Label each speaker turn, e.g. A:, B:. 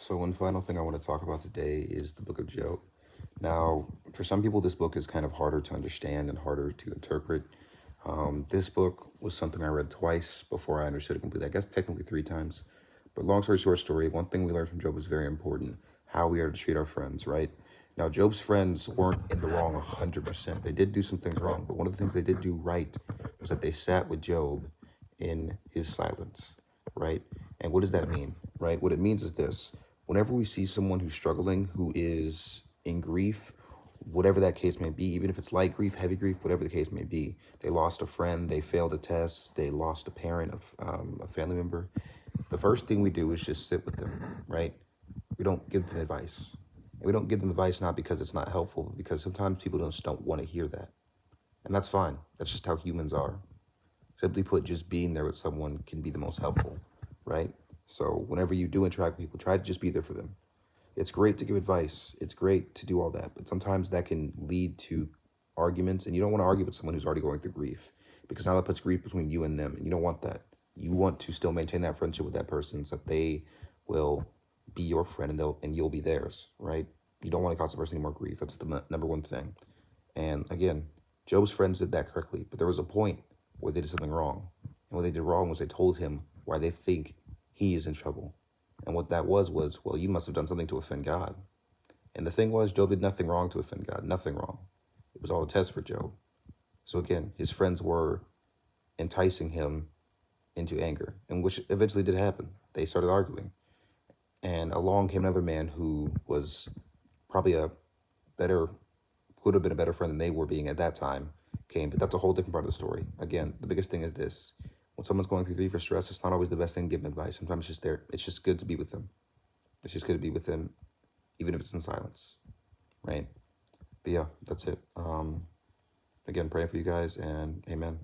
A: So one final thing I want to talk about today is the book of Job. Now, for some people, this book is kind of harder to understand and harder to interpret. This book was something I read twice before I understood it completely. I guess technically three times. But long story short story, one thing we learned from Job was very important, how we are to treat our friends, right? Now, Job's friends weren't in the wrong 100%. They did do some things wrong, but one of the things they did do right was that they sat with Job in his silence, right? And what does that mean, right? What it means is this. Whenever we see someone who's struggling, who is in grief, whatever that case may be, even if it's light grief, heavy grief, whatever the case may be, they lost a friend, they failed a test, they lost a parent, a family member, the first thing we do is just sit with them, right? We don't give them advice. And we don't give them advice not because it's not helpful, but because sometimes people just don't want to hear that. And that's fine. That's just how humans are. Simply put, just being there with someone can be the most helpful, right? So whenever you do interact with people, try to just be there for them. It's great to give advice. It's great to do all that. But sometimes that can lead to arguments, and you don't want to argue with someone who's already going through grief, because now that puts grief between you and them, and you don't want that. You want to still maintain that friendship with that person so that they will be your friend and you'll be theirs, right? You don't want to cause the person any more grief. That's the number one thing. And again, Job's friends did that correctly, but there was a point where they did something wrong. And what they did wrong was they told him why they think he is in trouble. And what that was, well, you must have done something to offend God. And the thing was, Job did nothing wrong to offend God, nothing wrong. It was all a test for Job. So again, his friends were enticing him into anger, and which eventually did happen. They started arguing. And along came another man who was probably would have been a better friend than they were being at that time, came. But that's a whole different part of the story. Again, the biggest thing is this. When someone's going through grief or stress, it's not always the best thing to give them advice. Sometimes it's just there. It's just good to be with them. It's just good to be with them, even if it's in silence, right? But yeah, that's it. Again, praying for you guys, and amen.